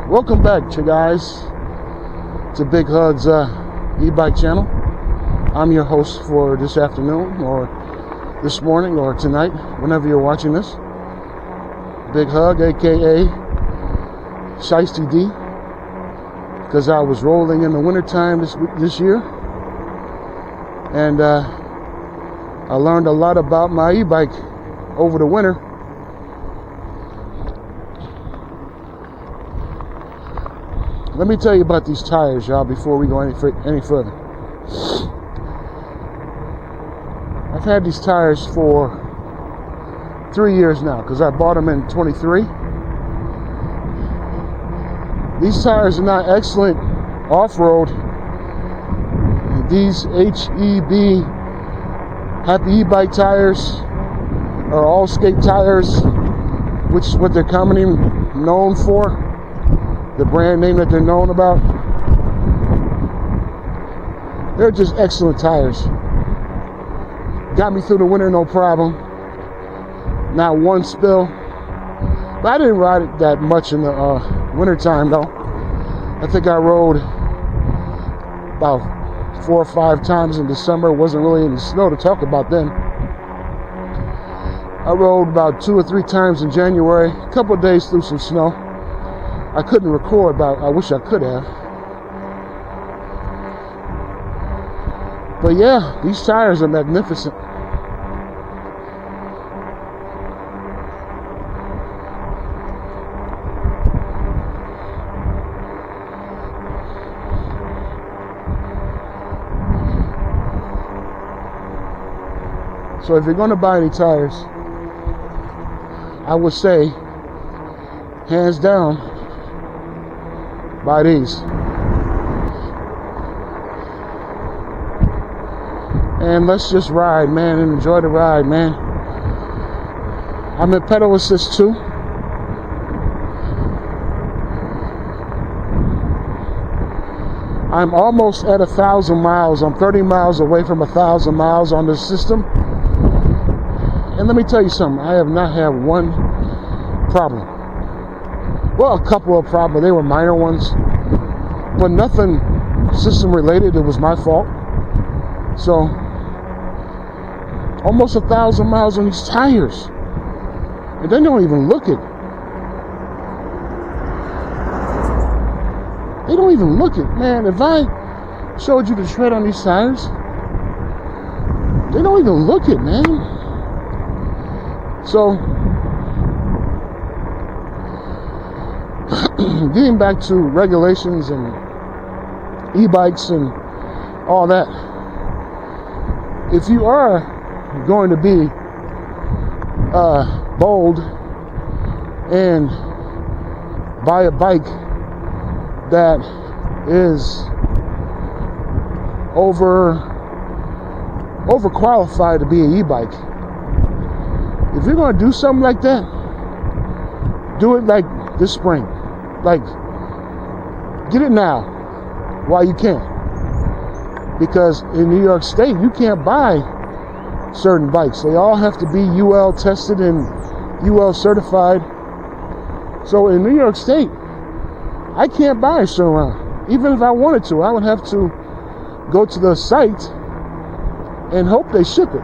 Welcome back, guys, to Big Hug's e-bike channel. I'm your host for this afternoon, or this morning, or tonight, whenever you're watching this. Big Hug, aka Shiesty D, because I was rolling in the wintertime this year, and I learned a lot about my e-bike over the winter. Let me tell you about these tires, y'all, before we go any further. I've had these tires for 3 years now, because I bought them in 23. These tires are not excellent off-road. These HEB Happy E-Bike tires are all skate tires, which is what they're commonly known for. The brand name that they're known about. They're just excellent tires. Got me through the winter, no problem. Not one spill. But I didn't ride it that much in the winter time, though. I think I rode about 4 or 5 times in December. It wasn't really any snow to talk about then. I rode about 2 or 3 times in January. A couple of days through some snow. I couldn't record, but I wish I could have. But yeah, these tires are magnificent. So if you're going to buy any tires, I would say, hands down, buy these. And let's just ride, man, and enjoy the ride, man. I'm in pedal assist too. I'm almost at 1,000 miles. I'm 30 miles away from 1,000 miles on this system. And let me tell you something, I have not had one problem. Well, a couple of problems, they were minor ones, but nothing system related. It was my fault. So, almost 1,000 miles on these tires, and they don't even look it. They don't even look it, man. If I showed you the tread on these tires, they don't even look it, man. So, getting back to regulations and e-bikes and all that, if you are going to be bold and buy a bike that is overqualified to be an e-bike, if you're going to do something like that, do it like this spring. Like, get it now while you can. Because in New York State, you can't buy certain bikes. They all have to be UL tested and UL certified. So in New York State, I can't buy a certain one. Even if I wanted to, I would have to go to the site and hope they ship it.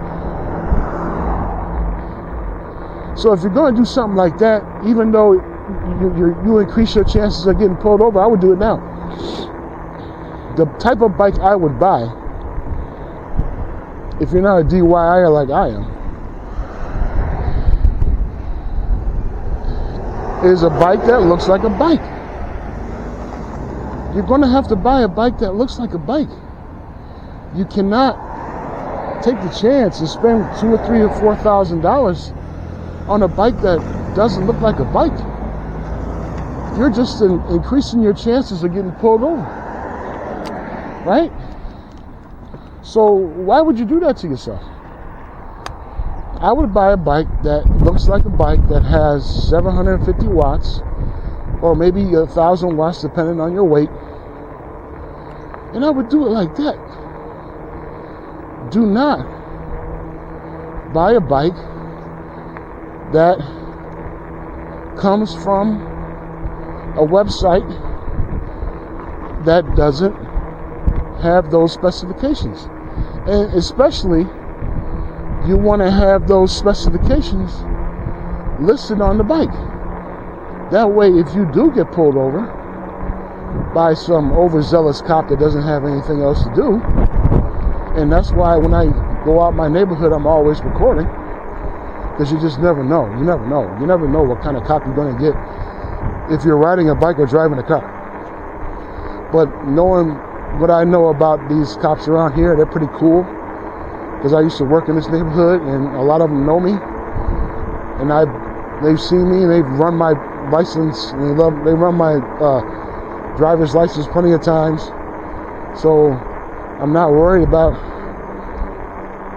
So if you're going to do something like that, even though you increase your chances of getting pulled over, I would do it now. The type of bike I would buy, if you're not a DIYer like I am, is a bike that looks like a bike. You're going to have to buy a bike that looks like a bike. You cannot take the chance and spend $2,000 or $3,000 or $4,000 on a bike that doesn't look like a bike. You're just increasing your chances of getting pulled over, right? So why would you do that to yourself? I would buy a bike that looks like a bike that has 750 watts or maybe 1,000 watts depending on your weight, and I would do it like that. Do not buy a bike that comes from a website that doesn't have those specifications. And especially, you want to have those specifications listed on the bike. That way, if you do get pulled over by some overzealous cop that doesn't have anything else to do, and that's why when I go out my neighborhood, I'm always recording, because you just never know. You never know. You never know what kind of cop you're going to get if you're riding a bike or driving a car. But knowing what I know about these cops around here, they're pretty cool, because I used to work in this neighborhood, and a lot of them know me, and they've seen me, and they've run my license, and they run my driver's license plenty of times, so I'm not worried about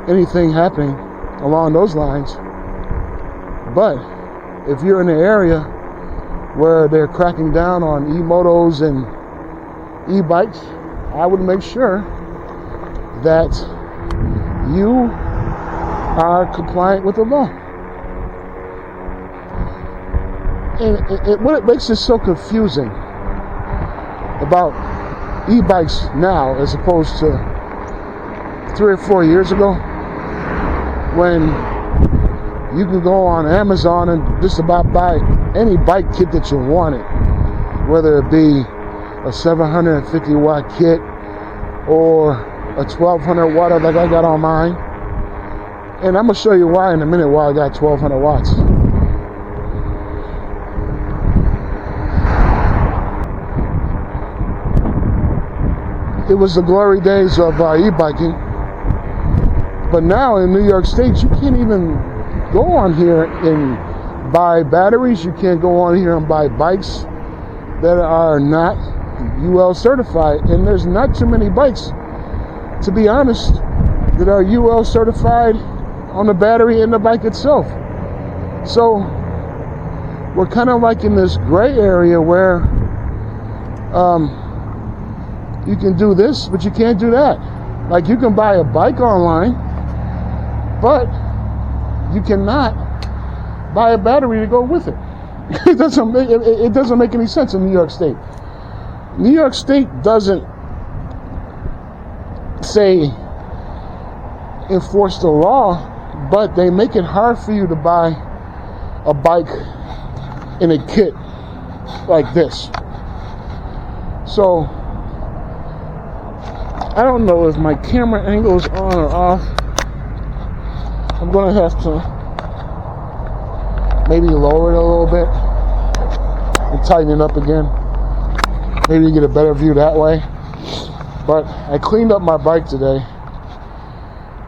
anything happening along those lines. But if you're in an area where they're cracking down on e-motos and e-bikes, I would make sure that you are compliant with the law. And what makes it so confusing about e-bikes now as opposed to 3 or 4 years ago, when you can go on Amazon and just about buy any bike kit that you wanted, whether it be a 750 watt kit or a 1200 watt like I got on mine. And I'm going to show you why in a minute why I got 1200 watts. It was the glory days of e-biking. But now in New York State, you can't even go on here and buy batteries. You can't go on here and buy bikes that are not UL certified. And there's not too many bikes, to be honest, that are UL certified on the battery and the bike itself. So we're kind of like in this gray area where you can do this, but you can't do that. Like, you can buy a bike online, but you cannot buy a battery to go with it. It doesn't make any sense in New York State. New York State doesn't say enforce the law, but they make it hard for you to buy a bike in a kit like this. So I don't know if my camera angle is on or off. I'm going to have to maybe lower it a little bit and tighten it up again. Maybe you get a better view that way. But I cleaned up my bike today,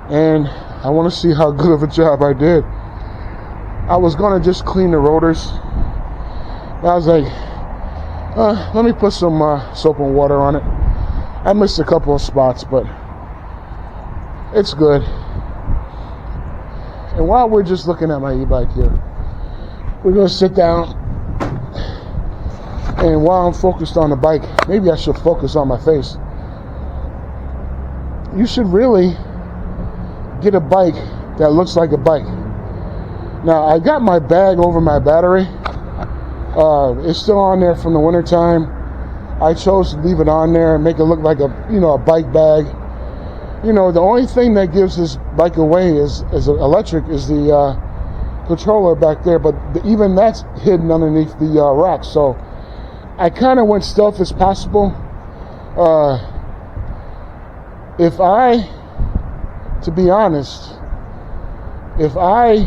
and I want to see how good of a job I did. I was going to just clean the rotors. I was like, let me put some soap and water on it. I missed a couple of spots, but it's good. And while we're just looking at my e-bike here, we're going to sit down, and while I'm focused on the bike, maybe I should focus on my face. You should really get a bike that looks like a bike. Now, I got my bag over my battery. It's still on there from the winter time. I chose to leave it on there and make it look like a bike bag. The only thing that gives this bike away is electric is the controller back there, but even that's hidden underneath the rack. So I kind of went stealth as possible. To be honest, if I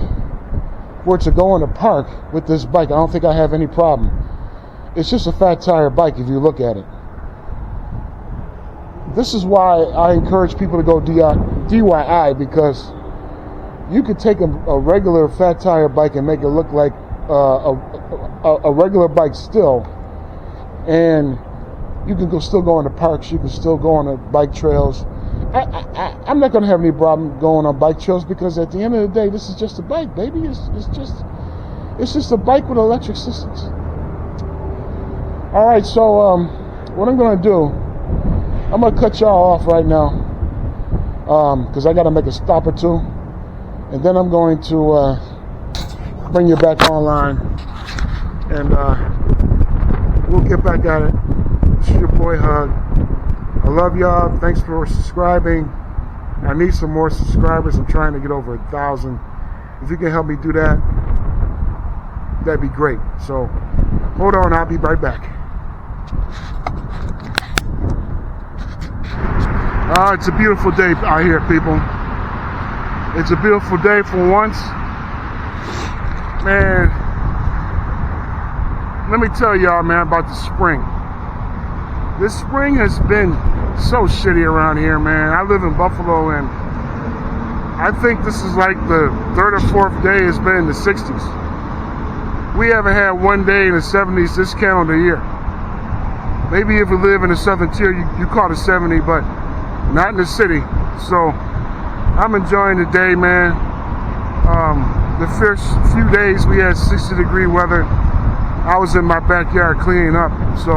were to go in a park with this bike, I don't think I have any problem. It's just a fat tire bike if you look at it. This is why I encourage people to go DIY, because you could take a regular fat tire bike and make it look like a regular bike still, and you can still go into parks, you can still go on the bike trails. I'm not going to have any problem going on bike trails, because at the end of the day, this is just a bike, baby. It's just a bike with electric systems. All right, so what I'm going to do, I'm going to cut y'all off right now, because I got to make a stop or two, and then I'm going to bring you back online, and we'll get back at it. This is your boy Hug. I love y'all. Thanks for subscribing. I need some more subscribers. I'm trying to get over 1,000. If you can help me do that, that'd be great. So hold on, I'll be right back. It's a beautiful day out here, people. It's a beautiful day for once. Man, let me tell y'all, man, about the spring. This spring has been so shitty around here, man. I live in Buffalo, and I think this is like the third or fourth day it's been in the 60s. We haven't had one day in the 70s this calendar year. Maybe if you live in the southern tier, you call it 70, but not in the city. So I'm enjoying the day, man. The first few days we had 60-degree weather. I was in my backyard cleaning up, so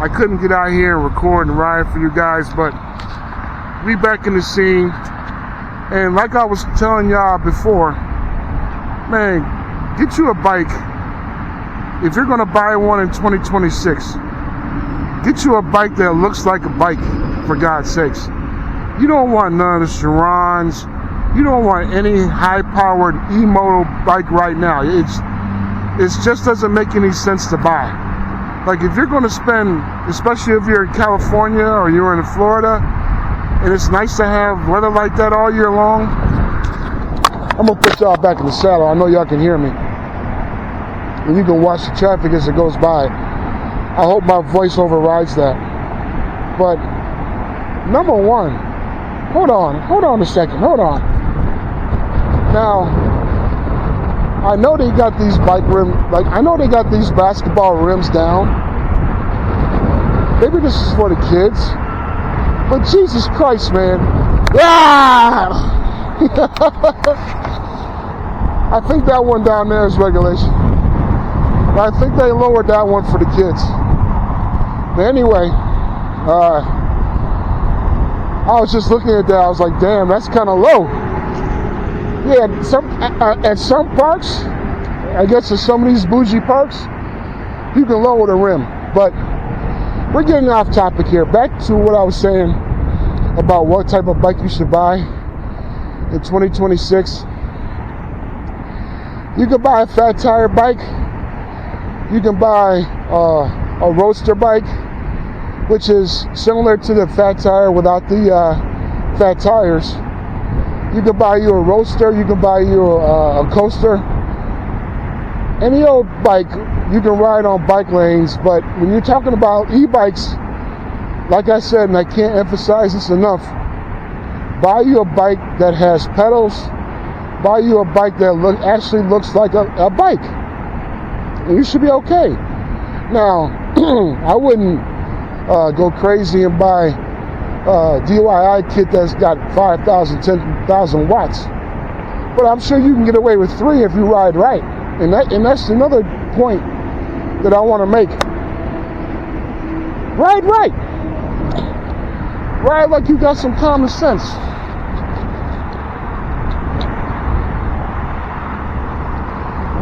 I couldn't get out here and record and ride for you guys, but we back in the scene. And like I was telling y'all before, man, get you a bike. If you're gonna buy one in 2026, get you a bike that looks like a bike, for God's sakes. You don't want none of the Chirons. You don't want any high-powered e-moto bike right now. It just doesn't make any sense to buy. Like, if you're going to spend, especially if you're in California or you're in Florida, and it's nice to have weather like that all year long, I'm going to put y'all back in the saddle. I know y'all can hear me. And you can watch the traffic as it goes by. I hope my voice overrides that. But, number one, hold on a second, hold on. Now, I know they got these bike rims, like, I know they got these basketball rims down. Maybe this is for the kids. But Jesus Christ, man. Ah! I think that one down there is regulation. But I think they lowered that one for the kids. But anyway, I was just looking at that. I was like, damn, that's kind of low. Yeah, at some parks, I guess at some of these bougie parks, you can lower the rim. But we're getting off topic here. Back to what I was saying about what type of bike you should buy in 2026. You can buy a fat tire bike. You can buy a roadster bike, which is similar to the fat tire without the fat tires. You can buy you a roadster, you can buy you a coaster. Any old bike you can ride on bike lanes, but when you're talking about e-bikes, like I said, and I can't emphasize this enough, buy you a bike that has pedals, buy you a bike that actually looks like a bike, and you should be okay. Now, I wouldn't go crazy and buy DIY kit that's got 5,000, 10,000 watts. But I'm sure you can get away with 3 if you ride right. And that's another point that I want to make. Ride right. Ride like you got some common sense.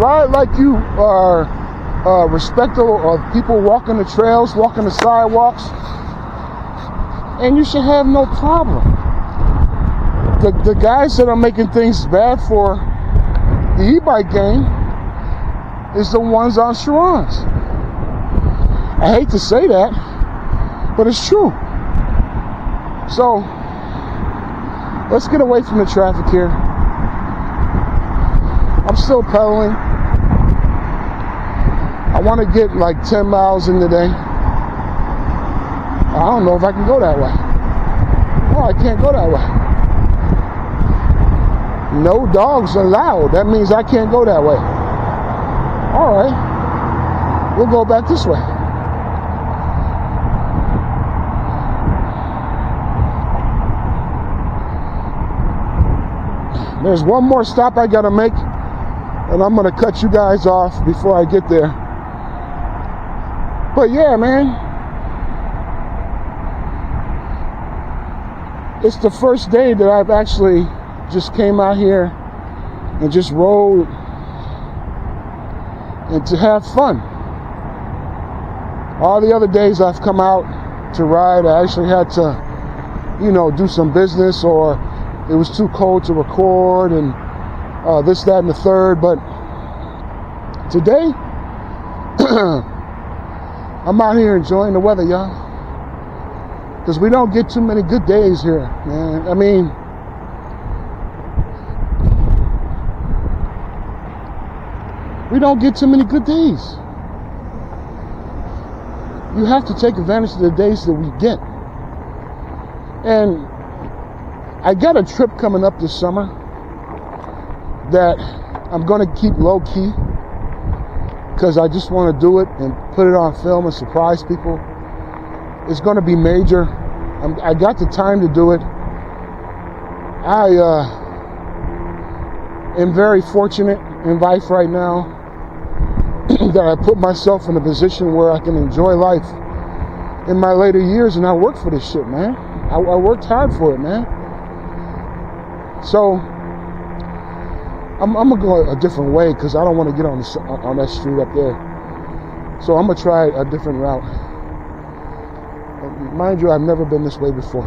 Ride like you are respectful of people walking the trails, walking the sidewalks. And you should have no problem. The guys that are making things bad for the e-bike game is the ones on Chirons. I hate to say that, but it's true. So, let's get away from the traffic here. I'm still pedaling. I want to get like 10 miles in today. I don't know if I can go that way. Oh, I can't go that way. No dogs allowed. That means I can't go that way. All right. We'll go back this way. There's one more stop I gotta make, and I'm gonna cut you guys off before I get there. But yeah, man. It's the first day that I've actually just came out here and just rode and to have fun. All the other days I've come out to ride, I actually had to, do some business, or it was too cold to record, and this, that, and the third. But today, I'm out here enjoying the weather, y'all, because we don't get too many good days here, man. I mean, we don't get too many good days. You have to take advantage of the days that we get. And I got a trip coming up this summer that I'm going to keep low key, because I just want to do it and put it on film and surprise people. It's going to be major. I got the time to do it. I am very fortunate in life right now that I put myself in a position where I can enjoy life in my later years, and I work for this shit, man. I worked hard for it, man. So I'm gonna go a different way, because I don't want to get on that street up there. So I'm gonna try a different route. Mind you, I've never been this way before.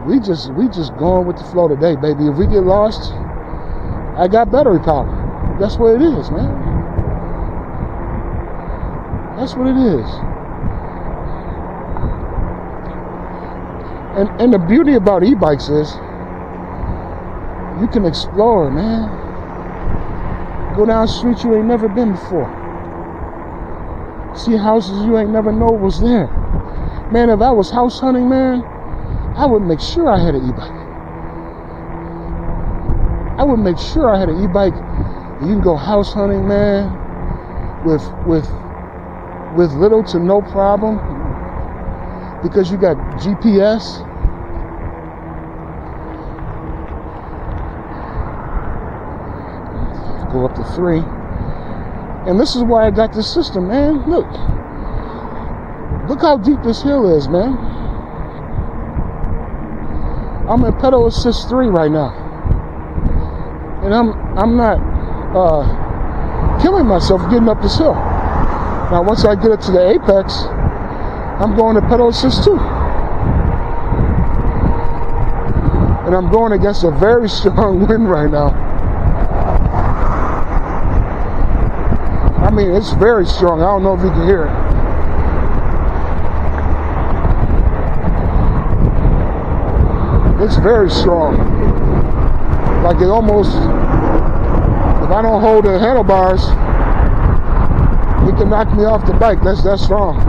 We just going with the flow today, baby. If we get lost, I got battery power. That's what it is, man. That's what it is. And the beauty about e-bikes is you can explore, man. Go down streets you ain't never been before. See houses you ain't never know was there. Man, if I was house hunting, man, I would make sure I had an e-bike. I would make sure I had an e-bike. You can go house hunting, man, with little to no problem, because you got GPS. Go up to 3. And this is why I got this system, man. Look how deep this hill is, man. I'm in pedal assist 3 right now, and I'm not killing myself getting up this hill. Now once I get it to the apex, I'm going to pedal assist 2, and I'm going against a very strong wind right now. I mean, it's very strong. I don't know if you can hear it. It's very strong. Like it almost, if I don't hold the handlebars, it can knock me off the bike. That's strong.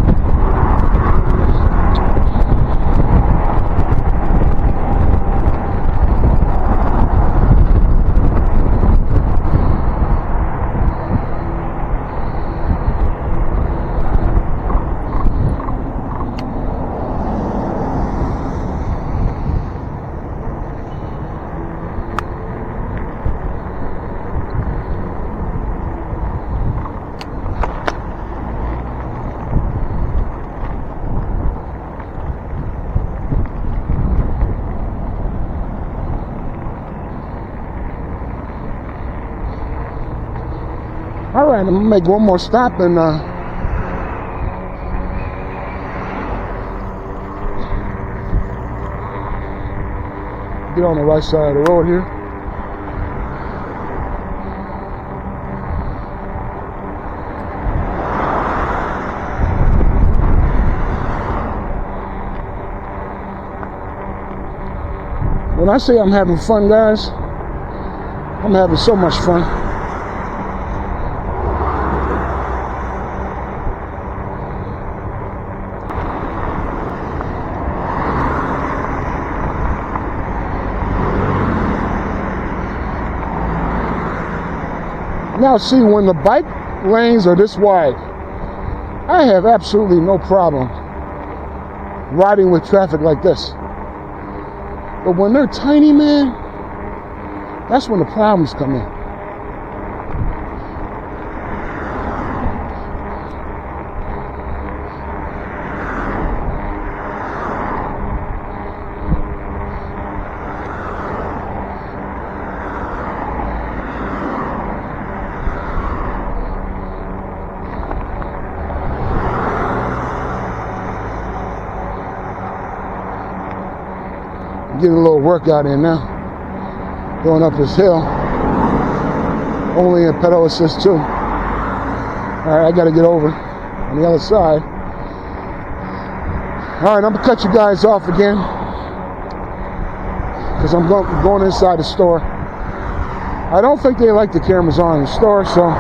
All right, I'm gonna make one more stop and get on the right side of the road here. When I say I'm having fun, guys, I'm having so much fun. Now see, when the bike lanes are this wide, I have absolutely no problem riding with traffic like this. But when they're tiny, man, that's when the problems come in. getting a little workout in now. Going up this hill. Only in pedal assist too. Alright, I gotta get over on the other side. Alright, I'm gonna cut you guys off again, because I'm going inside the store. I don't think they like the cameras on in the store, so